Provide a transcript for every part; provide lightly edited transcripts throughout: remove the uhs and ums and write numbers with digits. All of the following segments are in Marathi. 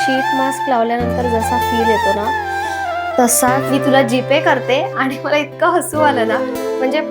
शीट मास्क लावल्यानंतर जसा फील येतो ना तसा मी तुला जीपे करते आणि मला इतकं हसू आलं ना म्हणजे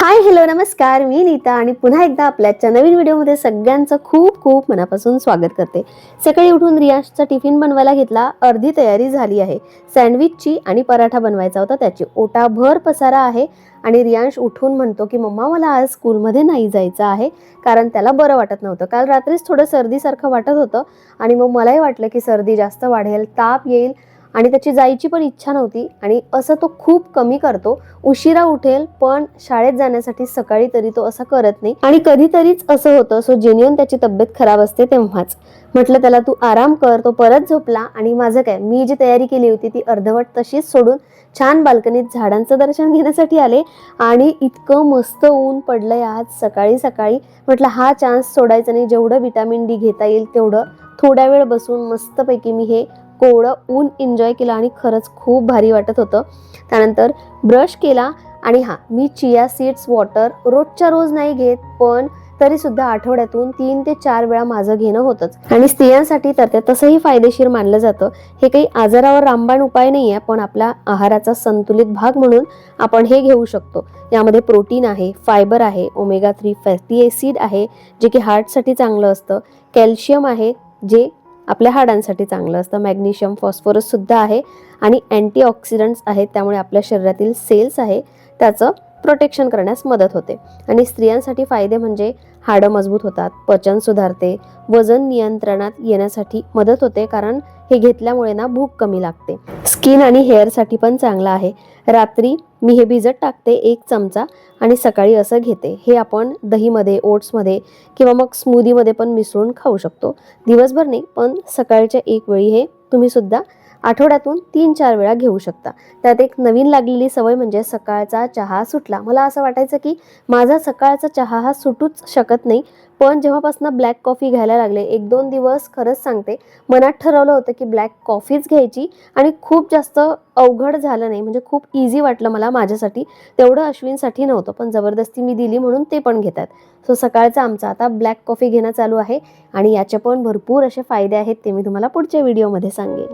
हाय हॅलो नमस्कार, मी नीता आणि पुन्हा एकदा आपल्याच्या नवीन व्हिडिओमध्ये सगळ्यांचं खूप खूप मनापासून स्वागत करते. सकाळी उठून रियांशचा टिफिन बनवायला घेतला. अर्धी तयारी झाली आहे. सँडविचची आणि पराठा बनवायचा होता त्याची. ओटाभर पसारा आहे आणि रियांश उठून म्हणतो की मम्मा मला आज स्कूलमध्ये नाही जायचं आहे कारण त्याला बरं वाटत नव्हतं. काल रात्रीच थोडं सर्दीसारखं वाटत होतं आणि मग मलाही वाटलं की सर्दी जास्त वाढेल, ताप येईल आणि त्याची जायची पण इच्छा नव्हती आणि असं तो खूप कमी करतो. उशिरा उठेल पण शाळेत जाण्यासाठी सकाळी तरी तो असं करत नाही आणि कधीतरीच असं होतं. सो जेन्युइन त्याची तब्येत खराब असते तेव्हाच. म्हटलं त्याला तू आराम कर. तो परत झोपला आणि माझं काय, मी जी तयारी केली होती ती अर्धवट तशीच सोडून छान बाल्कनीत झाडांचं दर्शन घेण्यासाठी आले आणि इतकं मस्त ऊन पडलंय आज सकाळी सकाळी. म्हटलं हा चान्स सोडायचा नाही. जेवढं विटामिन डी घेता येईल तेवढं थोड्या वेळ बसून मस्तपैकी मी हे कोवळं ऊन एन्जॉय केलं आणि खरंच खूप भारी वाटत होतं. त्यानंतर ब्रश केला आणि मी चिया सीड्स वॉटर रोजच्या रोज नाही घेत पण तरी सुद्धा आठवड्यातून 3 ते 4 वेळा माझं घेणं होतंच आणि स्त्रियांसाठी तर ते तसंही फायदेशीर मानलं जातं. हे काही आजारावर रामबाण उपाय नाही आहे पण आपल्या आहाराचा संतुलित भाग म्हणून आपण हे घेऊ शकतो. यामध्ये प्रोटीन आहे, फायबर आहे, ओमेगा 3 फॅटी ॲसिड आहे जे की हार्टसाठी चांगलं असतं, कॅल्शियम आहे जे आपल्या हाडांसाठी चांगलं असतं, मॅग्नेशियम, फॉस्फरस सुद्धा आहे आणि अँटीऑक्सिडंट्स आहेत त्यामुळे आपल्या शरीरातील सेल्स आहे त्याचं प्रोटेक्शन करण्यास मदत होते. आणि स्त्रियांसाठी फायदे म्हणजे हाडं मजबूत होतात, पचन सुधारते, वजन नियंत्रणात येण्यासाठी मदत होते कारण हे घेतल्यामुळे ना भूक कमी लागते. स्किन आणि हेअरसाठी पण चांगलं आहे. रात्री मी हे भिजत टाकते 1 चमचा आणि सकाळी असं घेते. हे आपण दहीमध्ये, ओट्समध्ये किंवा मग स्मूदीमध्ये पण मिसळून खाऊ शकतो. दिवसभर नाही पण सकाळच्या एक वेळी हे तुम्ही सुद्धा आठवड्यातून 3-4 वेळा घेऊ शकता. त्यात एक नवीन लागलेली सवय म्हणजे सकाळचा चहा सुटला. मला असं वाटायचं की माझा सकाळचा चहा हा सुटूच शकत नाही पण जेव्हापासून ब्लॅक कॉफी घ्यायला लागले 1-2 दिवस खरंच सांगते मनात ठरवलं होतं की ब्लॅक कॉफीच घ्यायची आणि खूप जास्त अवघड झालं नाही म्हणजे खूप इझी वाटलं मला माझ्यासाठी. तेवढं अश्विनसाठी नव्हतं पण जबरदस्ती मी दिली म्हणून ते पण घेतात. सो सकाळचा आमचा आता ब्लॅक कॉफी घेणं चालू आहे आणि याचे पण भरपूर असे फायदे आहेत ते मी तुम्हाला पुढच्या व्हिडिओमध्ये सांगेल.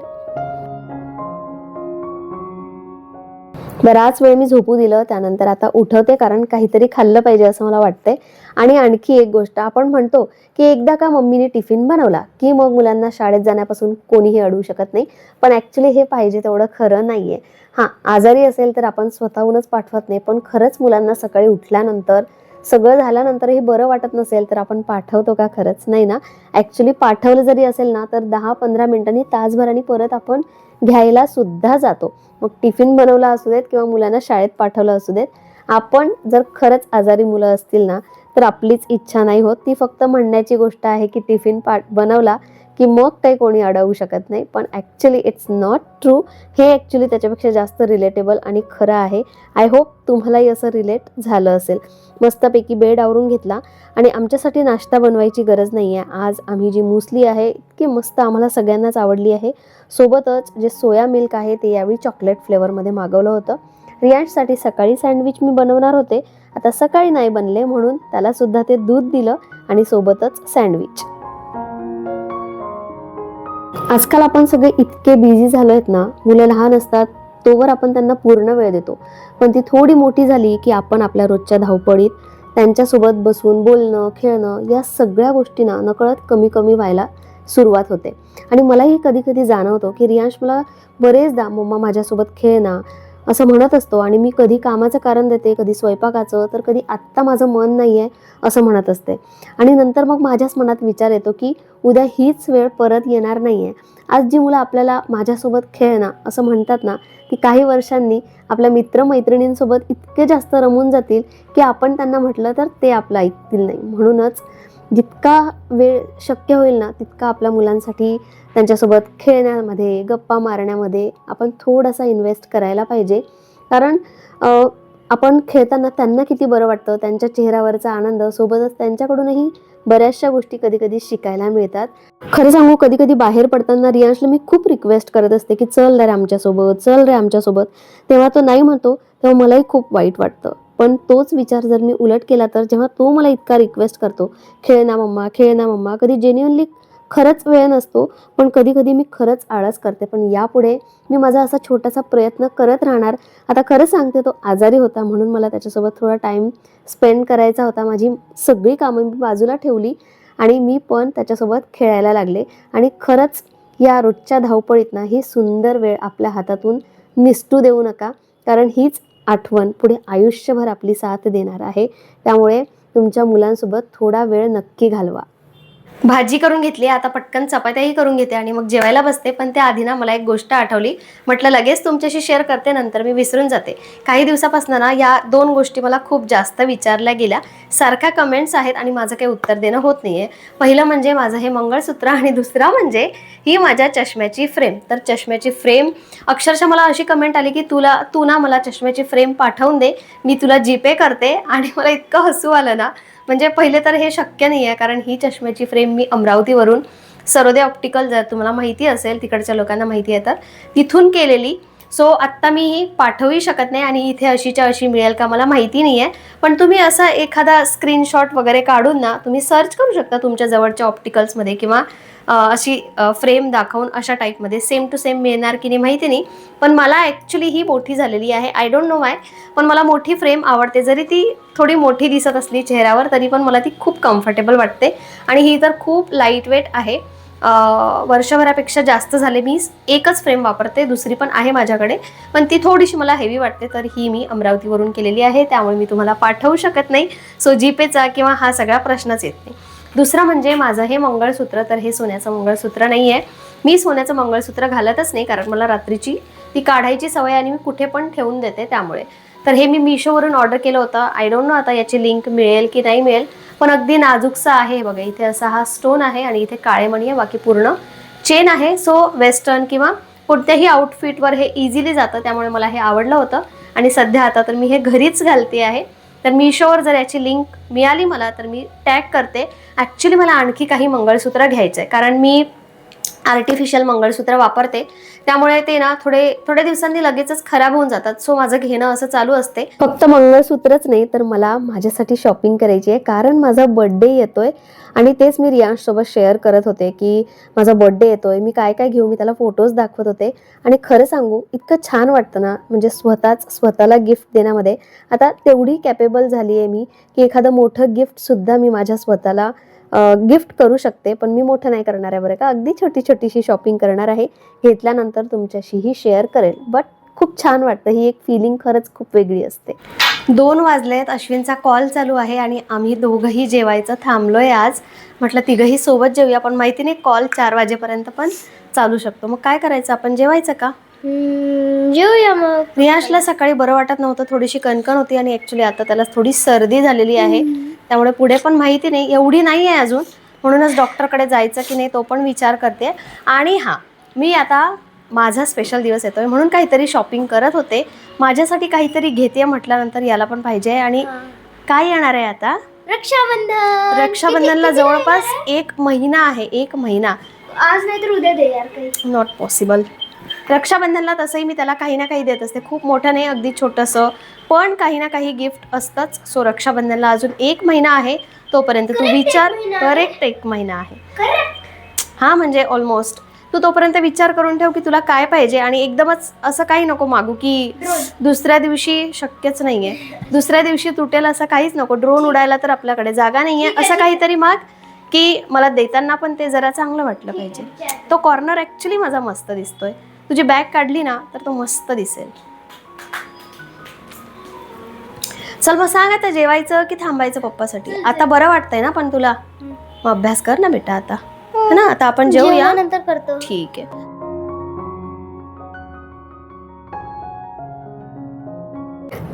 बराच वेळ मी झोपू दिलं त्यानंतर आता उठवते कारण काहीतरी खाल्लं पाहिजे असं मला वाटतंय. आणि आणखी एक गोष्ट आपण म्हणतो की एकदा का मम्मीने टिफिन बनवला की मग मुलांना शाळेत जाण्यापासून कोणीही अडवू शकत नाही पण ॲक्च्युली हे पाहिजे तेवढं खरं नाहीये. आजारी असेल तर आपण स्वतःहूनच पाठवत नाही पण खरंच मुलांना सकाळी उठल्यानंतर सगळं झाल्यानंतरही बरं वाटत नसेल तर आपण पाठवतो का? खरंच नाही ना. ॲक्च्युली पाठवलं जरी असेल ना तर 10-15 मिनिटांनी, तासभराने परत आपण घ्यायला सुद्धा जातो. मग टिफिन बनवला असू देत किंवा मुलांना शाळेत पाठवलं असू देत, आपण जर खरंच आजारी मुलं असतील ना तर आपलीच इच्छा नाही होत. ती फक्त म्हणण्याची गोष्ट आहे की टिफिन बनवला की मग काही कोणी अडवू शकत नाही पण ॲक्च्युली इट्स नॉट ट्रू. हे ॲक्च्युली त्याच्यापेक्षा जास्त रिलेटेबल आणि खरं आहे. आय होप तुम्हालाही असं रिलेट झालं असेल. मस्तपैकी बेड आवरून घेतला आणि आमच्यासाठी नाश्ता बनवायची गरज नाही आहे. आज आम्ही जी मुसली आहे इतकी मस्त आम्हाला सगळ्यांनाच आवडली आहे. सोबतच जे सोया मिल्क आहे ते यावेळी चॉकलेट फ्लेवरमध्ये मागवलं होतं. रियांशसाठी सकाळी सँडविच मी बनवणार होते, आता सकाळी नाही बनले म्हणून त्याला सुद्धा ते दूध दिलं आणि सोबतच सँडविच. आजकाल आपण सगळे इतके बिझी झालो आहेत ना, मुलं लहान असतात तोवर आपण त्यांना पूर्ण वेळ देतो पण ती थोडी मोठी झाली की आपण आपल्या रोजच्या धावपळीत त्यांच्यासोबत बसून बोलणं, खेळणं या सगळ्या गोष्टींना नकळत कमी कमी व्हायला सुरुवात होते. आणि मलाही कधी कधी जाणवतो की रियांश मला बरेचदा मम्मा माझ्यासोबत खेळ ना असं म्हणत असतो आणि मी कधी कामाचं कारण देते, कधी स्वयंपाकाचं, तर कधी आत्ता माझं मन नाही आहे असं म्हणत असते. आणि नंतर मग माझ्याच मनात विचार येतो की उद्या हीच वेळ परत येणार नाही आहे. आज जी मुलं आपल्याला माझ्यासोबत खेळ ना असं म्हणतात ना ती काही वर्षांनी आपल्या मित्रमैत्रिणींसोबत इतके जास्त रमून जातील की आपण त्यांना म्हटलं तर ते आपलं ऐकतील नाही. म्हणूनच जितका वेळ शक्य होईल ना तितका आपल्या मुलांसाठी त्यांच्यासोबत खेळण्यामध्ये, गप्पा मारण्यामध्ये आपण थोडासा इन्व्हेस्ट करायला पाहिजे. कारण आपण खेळताना त्यांना किती बरं वाटतं, त्यांच्या चेहऱ्यावरचा आनंद, सोबतच त्यांच्याकडूनही बऱ्याचशा गोष्टी कधी कधी शिकायला मिळतात. खरं सांगू, कधी कधी बाहेर पडताना रियांशला मी खूप रिक्वेस्ट करत असते की चल रे आमच्यासोबत, चल रे आमच्यासोबत. तेव्हा तो नाही म्हणतो, तेव्हा मलाही खूप वाईट वाटतं. पण तोच विचार जर मी उलट केला तर जेव्हा तो मला इतका रिक्वेस्ट करतो, खेळ ना मम्मा, खेळ ना मम्मा, कधी जेन्युअनली खरंच वेळ नसतो, पण कधी कधी मी खरंच आळस करते. पण यापुढे मी माझा असा छोटासा प्रयत्न करत राहणार. आता खरं सांगते, तो आजारी होता म्हणून मला त्याच्यासोबत थोडा टाईम स्पेंड करायचा होता. माझी सगळी कामं मी बाजूला ठेवली आणि मी पण त्याच्यासोबत खेळायला लागले. आणि खरंच या रोजच्या धावपळीत ही सुंदर वेळ आपल्या हातातून निसटू देऊ नका, कारण हीच आठवण पुढे आयुष्यभर आपली साथ देणार आहे. त्यामुळे तुमच्या मुलांसोबत थोडा वेळ नक्की घालवा. भाजी करून घेतली, आता पटकन चपात्याही करून घेते आणि मग जेवायला बसते. पण त्याआधी ना मला एक गोष्ट आठवली, म्हटलं लगेच तुमच्याशी शेअर करते, नंतर मी विसरून जाते. काही दिवसापासून ना या 2 गोष्टी मला खूप जास्त विचारल्या गेल्या. सारख्या कमेंट्स आहेत आणि माझं काही उत्तर देणं होत नाहीये. पहिलं म्हणजे माझं हे मंगळसूत्र आणि दुसरा म्हणजे ही माझ्या चष्म्याची फ्रेम. तर चष्म्याची फ्रेम अक्षरशः मला अशी कमेंट आली की तू ना मला चष्म्याची फ्रेम पाठवून दे, मी तुला जीपे करते. आणि मला इतकं हसू आलं ना, म्हणजे पहिले तर हे शक्य नाही आहे, कारण ही चष्म्याची फ्रेम मी अमरावतीवरून सरोदे ऑप्टिकल, जर तुम्हाला माहिती असेल, तिकडच्या लोकांना माहिती आहे तर तिथून केलेली. सो आत्ता मी ही पाठवू शकत नाही आणि इथे अशीच्या अशी मिळेल का मला माहिती नाही आहे. पण तुम्ही असा एखादा स्क्रीनशॉट वगैरे काढून ना तुम्ही सर्च करू शकता तुमच्या जवळच्या ऑप्टिकल्समध्ये, किंवा अशी फ्रेम दाखवून अशा टाईपमध्ये सेम टू सेम मिळणार की नाही माहिती नाही. पण मला ॲक्च्युली ही मोठी झालेली आहे, आय डोंट नो वाय, पण मला मोठी फ्रेम आवडते. जरी ती थोडी मोठी दिसत असली चेहऱ्यावर तरी पण मला ती खूप कम्फर्टेबल वाटते. आणि ही तर खूप लाईट वेट आहे. वर्षभरापेक्षा जास्त झाले मी एकच फ्रेम वापरते, दुसरी पण आहे माझ्याकडे, पण ती थोडीशी मला हेवी वाटते. तर ही मी अमरावतीवरून केलेली आहे, त्यामुळे मी तुम्हाला पाठवू शकत नाही. सो जीपेचा किंवा हा सगळा प्रश्नच येत नाही. दुसरं म्हणजे माझं हे मंगळसूत्र, तर हे सोन्याचं मंगळसूत्र नाही आहे. मी सोन्याचं मंगळसूत्र घालतच नाही, कारण मला रात्रीची ती काढायची सवय आणि मी कुठे पण ठेवून देते त्यामुळे. तर हे मी मिशोवरून ऑर्डर केलं होतं. आय डोंट नो आता याची लिंक मिळेल की नाही मिळेल, पण अगदी नाजूकसा आहे बघा. इथे असा हा स्टोन आहे आणि इथे काळे मणी आहे, बाकी पूर्ण चेन आहे. सो वेस्टर्न किंवा कोणत्याही आउटफिटवर हे इझिली जातं, त्यामुळे मला हे आवडलं होतं. आणि सध्या आता तर मी हे घरीच घालते आहे. तर मिशोवर जर याची लिंक मिळाली मला तर मी टॅग करते. ॲक्च्युली मला आणखी काही मंगळसूत्र घ्यायचं आहे, कारण मी आर्टिफिशियल मंगळसूत्र वापरते, त्यामुळे ते ना थोड्या दिवसांनी लगेचच खराब होऊन जातात. सो माझं घेणं असं चालू असते. फक्त मंगळसूत्रच नाही तर मला माझ्यासाठी शॉपिंग करायची आहे, कारण माझा बर्थडे येतोय. आणि तेच मी रियांशसोबत शेअर करत होते की माझा बर्थडे येतोय, मी काय काय घेऊ, मी त्याला फोटोज दाखवत होते. आणि खरं सांगू, इतकं छान वाटतं ना, म्हणजे स्वतःला गिफ्ट देण्यामध्ये. आता तेवढी कॅपेबल झाली आहे मी की एखादं मोठं गिफ्टसुद्धा मी माझ्या स्वतःला गिफ्ट करू शकते. पण मी मोठं नाही करणार आहे बरं का, अगदी छोटीशी शॉपिंग करणार आहे. घेतल्यानंतर तुमच्याशीही शेअर करेल. बट खूप छान वाटतं, ही एक फिलिंग खरंच खूप वेगळी असते. 2 वाजलेत, अश्विनचा कॉल चालू आहे आणि आम्ही दोघंही जेवायचं थांबलोय आज. म्हटलं तिघंही सोबत जेवूया, पण माहिती नाही कॉल 4 वाजेपर्यंत पण चालू शकतो. मग काय करायचं, आपण जेवायचं का? जेऊया मग. रियांशला सकाळी बरं वाटत नव्हतं, थोडीशी कणकण होती आणि ॲक्च्युली आता त्याला थोडी सर्दी झालेली आहे. त्यामुळे पुढे पण माहिती नाही, एवढी नाही आहे अजून, म्हणूनच डॉक्टरकडे जायचं की नाही तो पण विचार करते. आणि हां, मी आता माझा स्पेशल दिवस येतोय म्हणून काहीतरी शॉपिंग करत होते. माझ्यासाठी काहीतरी घेते म्हटल्यानंतर याला पण पाहिजे. आणि काय येणार आहे आता? रक्षाबंधनला जवळपास 1 महिना आहे. 1 महिना. आज नाही तर उद्या दे यार काही. Not possible. रक्षाबंधनला तसंही मी त्याला काही ना काही देत असते, खूप मोठं नाही, अगदी छोटंसं, पण काही ना काही गिफ्ट असतंच. सो रक्षाबंधनला अजून 1 महिना आहे, तोपर्यंत तू विचार. करेक्ट 1 महिना आहे. हां, म्हणजे ऑलमोस्ट. तू तोपर्यंत विचार करून ठेव की तुला काय पाहिजे. आणि एकदमच असं काही नको मागू की दुसऱ्या दिवशी, शक्यच नाही आहे. दुसऱ्या दिवशी तुटेल असं काहीच नको. ड्रोन उडायला तर आपल्याकडे जागा नाही आहे. असं काहीतरी माग की मला देताना पण ते जरा चांगलं वाटलं पाहिजे. तो कॉर्नर ॲक्च्युली माझा मस्त दिसतोय. तुझी बॅग काढली ना तर तो मस्त दिसेल. चल मग सांग, आता जेवायचं की थांबायचं पप्पासाठी? आता बरं वाटतंय ना पण तुला? मग अभ्यास कर ना बेटा आता, है ना. आता आपण जेवूया. नंतर करतो. ठीक आहे.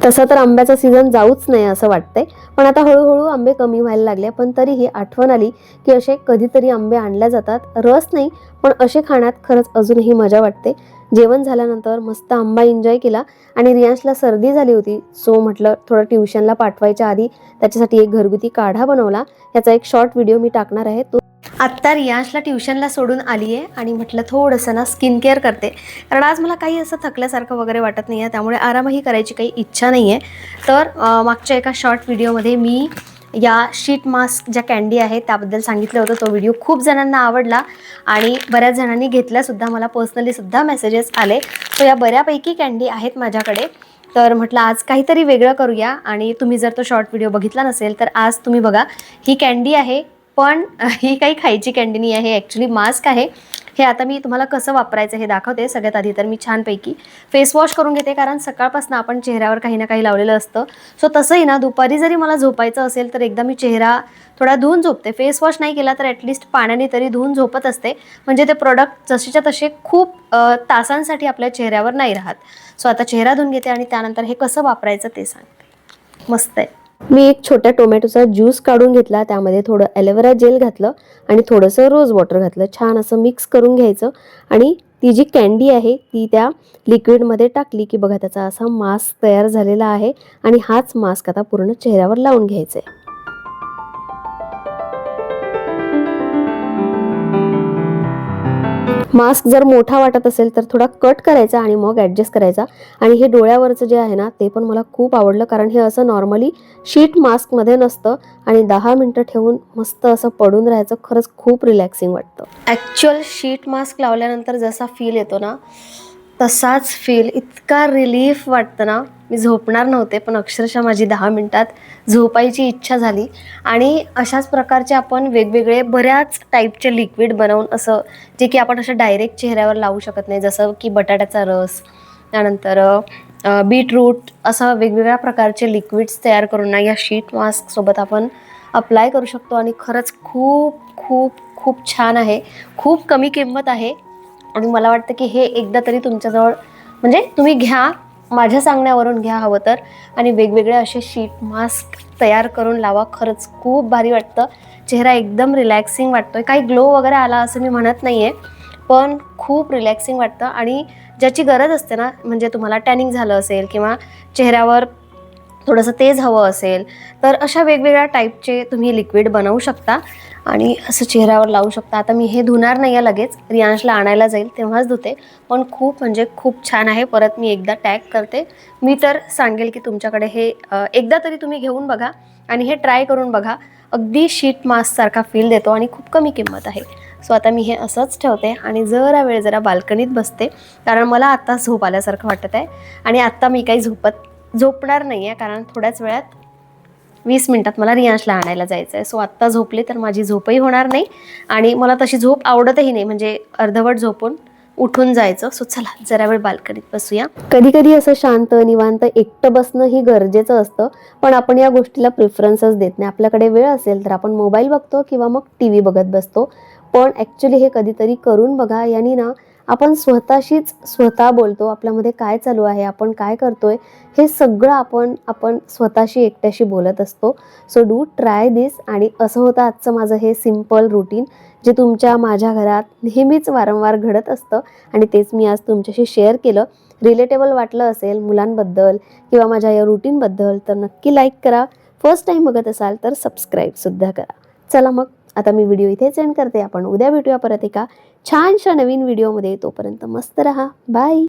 तसं तर आंब्याचा सीझन जाऊच नाही असं वाटतंय, पण आता हळूहळू आंबे कमी व्हायला लागले. पण तरीही आठवण आली की असे कधीतरी आंबे आणल्या जातात, रस नाही पण असे खाण्यात खरंच अजूनही मजा वाटते. जेवण झाल्यानंतर मस्त आंबा एन्जॉय केला आणि रियांशला सर्दी झाली होती, सो म्हटलं थोडं ट्युशनला पाठवायच्या आधी त्याच्यासाठी एक घरगुती काढा बनवला. याचा एक शॉर्ट व्हिडिओ मी टाकणार आहे. तो आत्ता रियांशला ट्युशनला सोडून आली आहे आणि म्हटलं थोडंसं ना स्किन केअर करते, कारण आज मला काही असं थकल्यासारखं वगैरे वाटत नाही आहे, त्यामुळे आरामही करायची काही इच्छा नाही आहे. तर मागच्या एका शॉर्ट व्हिडिओमध्ये मी या शीट मास्क ज्या कॅन्डी आहेत त्याबद्दल सांगितलं होतं. तो व्हिडिओ खूप जणांना आवडला आणि बऱ्याच जणांनी घेतल्यासुद्धा, मला पर्सनलीसुद्धा मेसेजेस आले. सो या बऱ्यापैकी कॅन्डी आहेत माझ्याकडे. तर म्हटलं आज काहीतरी वेगळं करूया. आणि तुम्ही जर तो शॉर्ट व्हिडिओ बघितला नसेल तर आज तुम्ही बघा. ही कॅन्डी आहे, पण ही काही खायची कॅन्डी नाही आहे, ॲक्च्युली मास्क आहे. हे आता मी तुम्हाला कसं वापरायचं हे दाखवते. सगळ्यात आधी तर मी छानपैकी फेस वॉश करून घेते, कारण सकाळपासून आपण चेहऱ्यावर काही ना काही लावलेलं असतं. सो तसंही ना दुपारी जरी मला झोपायचं असेल तर एकदा मी चेहरा थोडा धुवून झोपते. फेस वॉश नाही केला तर ॲटलिस्ट पाण्याने तरी धुवून झोपत असते, म्हणजे ते प्रोडक्ट जसेच्या तसे खूप तासांसाठी आपल्या चेहऱ्यावर नाही राहत. सो आता चेहरा धुवून घेते आणि त्यानंतर हे कसं वापरायचं ते सांगते. मस्त आहे. मी एक छोट्या टोमॅटोचा ज्यूस काढून घेतला, त्यामध्ये थोडं ॲलोवेरा जेल घातलं आणि थोडंसं रोज वॉटर घातलं. छान असं मिक्स करून घ्यायचं आणि ती जी कॅन्डी आहे ती त्या लिक्विडमध्ये टाकली की बघा त्याचा असा मास्क तयार झालेला आहे. आणि हाच मास्क आता पूर्ण चेहऱ्यावर लावून घ्यायचा आहे. मास्क जर मोठा वाटत असेल तर थोडा कट करायचा आणि मग ॲडजस्ट करायचा. आणि हे डोळ्यावरचं जे आहे ना ते पण मला खूप आवडलं, कारण हे असं नॉर्मली शीट मास्कमध्ये नसतं आणि 10 मिनटं ठेवून मस्त असं पडून राहायचं. खरंच खूप रिलॅक्सिंग वाटतं. ॲक्च्युअल शीट मास्क लावल्यानंतर जसा फील येतो ना तसाच फील, इतका रिलीफ वाटतं ना. मी झोपणार नव्हते, पण अक्षरशः माझी 10 मिनटात झोपायची इच्छा झाली. आणि अशाच प्रकारचे आपण वेगवेगळे बऱ्याच टाईपचे लिक्विड बनवून असं, जे की आपण असं डायरेक्ट चेहऱ्यावर लावू शकत नाही, जसं की बटाट्याचा रस, त्यानंतर बीटरूट, असं वेगवेगळ्या प्रकारचे लिक्विड्स तयार करून ना या शीट मास्कसोबत आपण अप्लाय करू शकतो. आणि खरंच खूप खूप खूप छान आहे. खूप कमी किंमत आहे आणि मला वाटतं की हे एकदा तरी तुमच्याजवळ, म्हणजे तुम्ही घ्या, माझ्या सांगण्यावरून घ्या हवं तर, आणि वेगवेगळे असे शीट मास्क तयार करून लावा. खरंच खूप भारी वाटतं. चेहरा एकदम रिलॅक्सिंग वाटतोय. काही ग्लो वगैरे आला असं मी म्हणत नाही आहे, पण खूप रिलॅक्सिंग वाटतं. आणि ज्याची गरज असते ना, म्हणजे तुम्हाला टॅनिंग झालं असेल किंवा चेहऱ्यावर थोडंसं तेज हवं असेल तर अशा वेगवेगळ्या टाईपचे तुम्ही लिक्विड बनवू शकता आणि असं चेहऱ्यावर लावू शकता. आता मी हे धुणार नाही आहे लगेच, रियांशला आणायला जाईल तेव्हाच धुते, पण खूप म्हणजे खूप छान आहे. परत मी एकदा टॅग करते. मी तर सांगेल की तुमच्याकडे हे एकदा तरी तुम्ही घेऊन बघा आणि हे ट्राय करून बघा. अगदी शीट मास्कसारखा फील देतो आणि खूप कमी किंमत आहे. सो आता मी हे असंच ठेवते आणि जरा बाल्कनीत बसते, कारण मला आत्ता झोप आल्यासारखं वाटत आहे. आणि आत्ता मी काही झोपणार नाही आहे, कारण थोड्याच वेळात 20 मिनिटात मला रियांशला आणायला जायचं आहे. सो आत्ता झोपले तर माझी झोपही होणार नाही आणि मला तशी झोप आवडतही नाही, म्हणजे अर्धवट झोपून उठून जायचं. सो चला जरा वेळ बाल्कनीत बसूया. कधी कधी असं शांत निवांत एकटं बसणं ही गरजेचं असतं, पण आपण या गोष्टीला प्रेफरन्सच देत नाही. आपल्याकडे वेळ असेल तर आपण मोबाईल बघतो किंवा मग TV बघत बसतो. पण ॲक्च्युली हे कधीतरी करून बघा. यांनी ना आपण स्वतः बोलतो. आपल्यामध्ये काय चालू आहे, आपण काय करतोय, हे सगळं आपण स्वतःशी एकट्याशी बोलत असतो. सो डू ट्राय दिस. आणि असं होतं आजचं माझं हे सिम्पल रुटीन, जे माझ्या घरात नेहमीच वारंवार घडत असतं आणि तेच मी आज तुमच्याशी शेअर केलं. रिलेटेबल वाटलं असेल मुलांबद्दल किंवा माझ्या या रुटीनबद्दल तर नक्की लाईक करा. फर्स्ट टाईम बघत असाल तर सबस्क्राईबसुद्धा करा. चला मग आता मी व्हिडिओ इथेच एंड करते. आपण उद्या भेटूया परत एका छानशा नवीन व्हिडिओमध्ये. तोपर्यंत मस्त रहा. बाय.